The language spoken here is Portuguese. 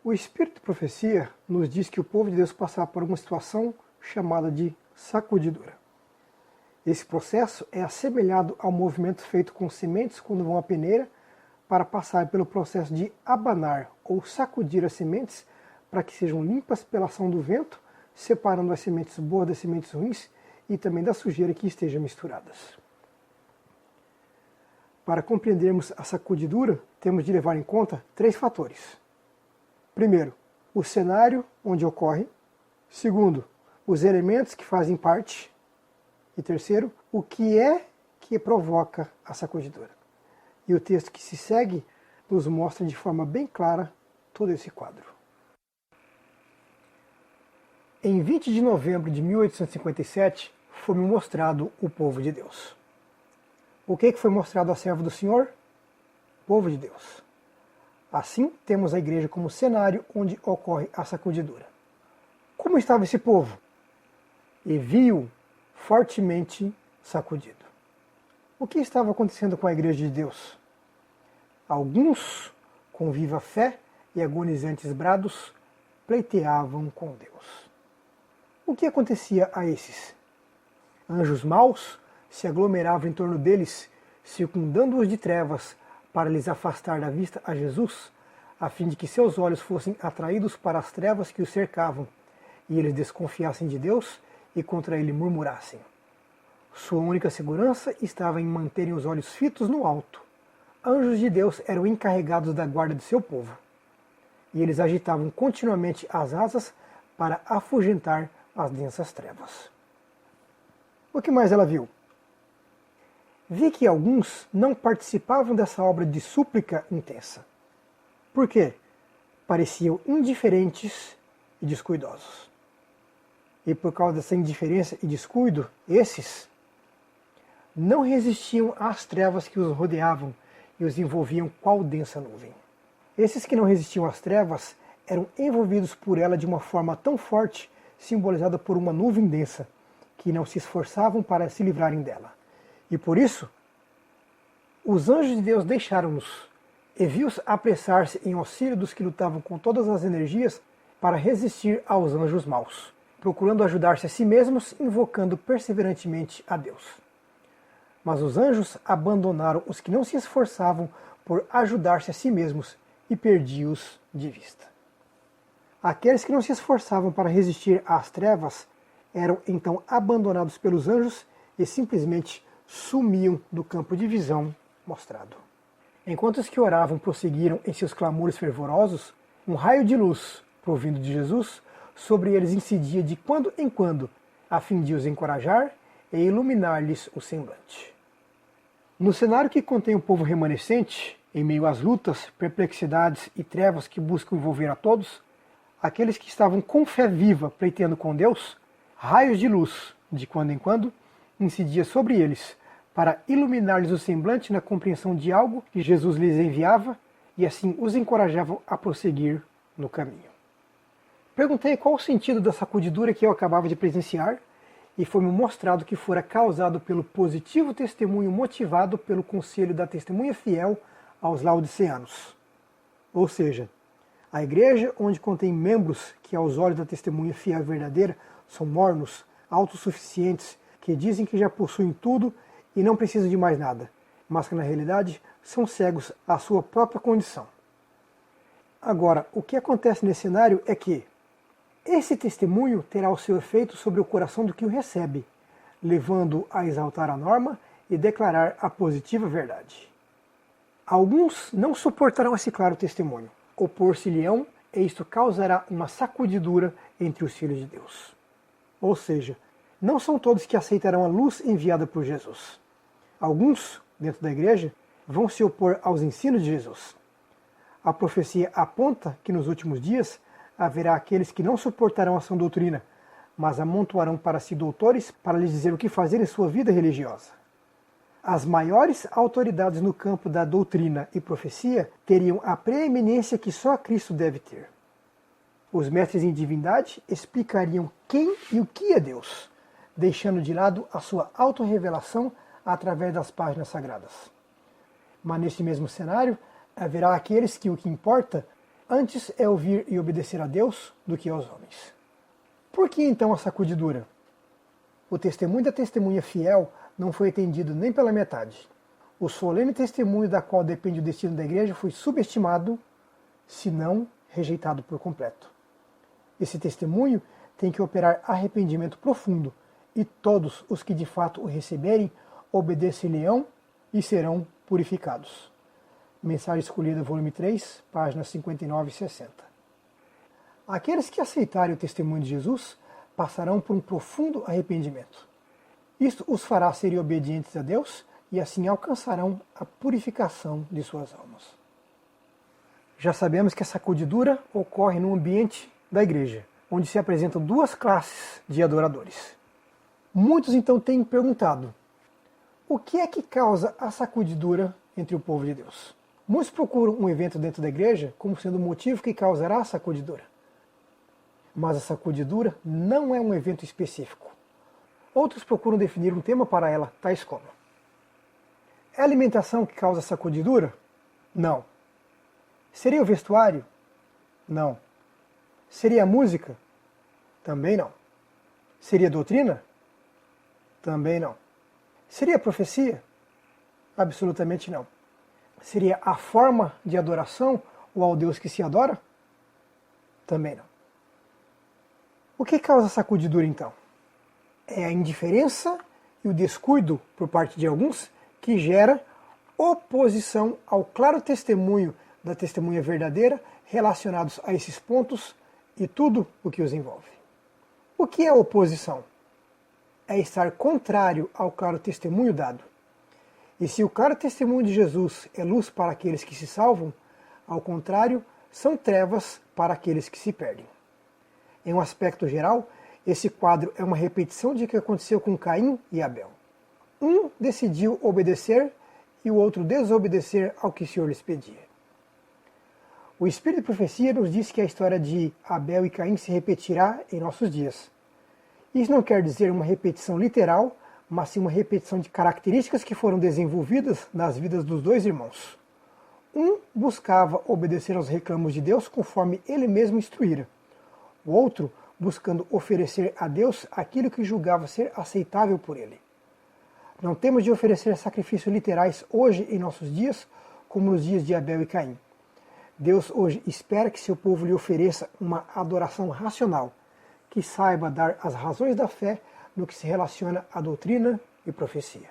O Espírito de Profecia nos diz que o povo de Deus passará por uma situação chamada de sacudidura. Esse processo é assemelhado ao movimento feito com sementes quando vão à peneira para passar pelo processo de abanar ou sacudir as sementes para que sejam limpas pela ação do vento, separando as sementes boas das sementes ruins e também da sujeira que estejam misturadas. Para compreendermos a sacudidura, temos de levar em conta 3 fatores. Primeiro, o cenário onde ocorre. Segundo, os elementos que fazem parte. E terceiro, o que é que provoca a sacudidura. E o texto que se segue nos mostra de forma bem clara todo esse quadro. Em 20 de novembro de 1857, foi-me mostrado o povo de Deus. O que foi mostrado ao servo do Senhor? O povo de Deus. Assim, temos a igreja como cenário onde ocorre a sacudidura. Como estava esse povo? E viu fortemente sacudido. O que estava acontecendo com a igreja de Deus? Alguns, com viva fé e agonizantes brados, pleiteavam com Deus. O que acontecia a esses? Anjos maus se aglomeravam em torno deles, circundando-os de trevas, para lhes afastar da vista a Jesus, a fim de que seus olhos fossem atraídos para as trevas que os cercavam, e eles desconfiassem de Deus e contra ele murmurassem. Sua única segurança estava em manterem os olhos fitos no alto. Anjos de Deus eram encarregados da guarda de seu povo, e eles agitavam continuamente as asas para afugentar as densas trevas. O que mais ela viu? Vi que alguns não participavam dessa obra de súplica intensa. Por quê? Pareciam indiferentes e descuidosos. E por causa dessa indiferença e descuido, esses não resistiam às trevas que os rodeavam e os envolviam qual densa nuvem. Esses que não resistiam às trevas eram envolvidos por ela de uma forma tão forte, simbolizada por uma nuvem densa, que não se esforçavam para se livrarem dela. E por isso, os anjos de Deus deixaram-nos e viu-os apressar-se em auxílio dos que lutavam com todas as energias para resistir aos anjos maus, procurando ajudar-se a si mesmos, invocando perseverantemente a Deus. Mas os anjos abandonaram os que não se esforçavam por ajudar-se a si mesmos e perdiam-os de vista. Aqueles que não se esforçavam para resistir às trevas eram então abandonados pelos anjos e simplesmente sumiam do campo de visão mostrado. Enquanto os que oravam prosseguiram em seus clamores fervorosos, um raio de luz, provindo de Jesus, sobre eles incidia de quando em quando, a fim de os encorajar e iluminar-lhes o semblante. No cenário que contém o povo remanescente, em meio às lutas, perplexidades e trevas que buscam envolver a todos, aqueles que estavam com fé viva pleiteando com Deus, raios de luz, de quando em quando, incidia sobre eles, para iluminar-lhes o semblante na compreensão de algo que Jesus lhes enviava e assim os encorajavam a prosseguir no caminho. Perguntei qual o sentido da sacudidura que eu acabava de presenciar e foi-me mostrado que fora causado pelo positivo testemunho motivado pelo conselho da testemunha fiel aos laodiceanos. Ou seja, a igreja onde contém membros que aos olhos da testemunha fiel verdadeira são mornos, autossuficientes, que dizem que já possuem tudo e não precisam de mais nada, mas que na realidade são cegos à sua própria condição. Agora, o que acontece nesse cenário é que esse testemunho terá o seu efeito sobre o coração do que o recebe, levando-o a exaltar a norma e declarar a positiva verdade. Alguns não suportarão esse claro testemunho, opor-se-lhe-ão e isto causará uma sacudidura entre os filhos de Deus. Ou seja, não são todos que aceitarão a luz enviada por Jesus. Alguns, dentro da igreja, vão se opor aos ensinos de Jesus. A profecia aponta que nos últimos dias haverá aqueles que não suportarão a sã doutrina, mas amontoarão para si doutores para lhes dizer o que fazer em sua vida religiosa. As maiores autoridades no campo da doutrina e profecia teriam a preeminência que só Cristo deve ter. Os mestres em divindade explicariam quem e o que é Deus, deixando de lado a sua autorrevelação através das páginas sagradas. Mas nesse mesmo cenário, haverá aqueles que o que importa Antes é ouvir e obedecer a Deus do que aos homens. Por que então a sacudidura? O testemunho da testemunha fiel não foi atendido nem pela metade. O solene testemunho da qual depende o destino da igreja foi subestimado, se não rejeitado por completo. Esse testemunho tem que operar arrependimento profundo, e todos os que de fato o receberem obedecer-lhe-ão e serão purificados. Mensagem escolhida, volume 3, páginas 59 e 60. Aqueles que aceitarem o testemunho de Jesus passarão por um profundo arrependimento. Isto os fará serem obedientes a Deus e assim alcançarão a purificação de suas almas. Já sabemos que a sacudidura ocorre no ambiente da igreja, onde se apresentam duas classes de adoradores. Muitos então têm perguntado: o que é que causa a sacudidura entre o povo de Deus? Muitos procuram um evento dentro da igreja como sendo o motivo que causará a sacudidura. Mas a sacudidura não é um evento específico. Outros procuram definir um tema para ela, tais como: é a alimentação que causa a sacudidura? Não. Seria o vestuário? Não. Seria a música? Também não. Seria a doutrina? Também não. Seria a profecia? Absolutamente não. Seria a forma de adoração ou ao Deus que se adora? Também não. O que causa sacudidura então? É a indiferença e o descuido por parte de alguns que gera oposição ao claro testemunho da testemunha verdadeira relacionados a esses pontos e tudo o que os envolve. O que é oposição? É estar contrário ao claro testemunho dado. E se o claro testemunho de Jesus é luz para aqueles que se salvam, ao contrário, são trevas para aqueles que se perdem. Em um aspecto geral, esse quadro é uma repetição de o que aconteceu com Caim e Abel. Um decidiu obedecer e o outro desobedecer ao que o Senhor lhes pedia. O Espírito de Profecia nos diz que a história de Abel e Caim se repetirá em nossos dias. Isso não quer dizer uma repetição literal, mas sim uma repetição de características que foram desenvolvidas nas vidas dos dois irmãos. Um buscava obedecer aos reclamos de Deus conforme ele mesmo instruíra. O outro buscando oferecer a Deus aquilo que julgava ser aceitável por ele. Não temos de oferecer sacrifícios literais hoje em nossos dias, como nos dias de Abel e Caim. Deus hoje espera que seu povo lhe ofereça uma adoração racional, que saiba dar as razões da fé no que se relaciona à doutrina e profecia.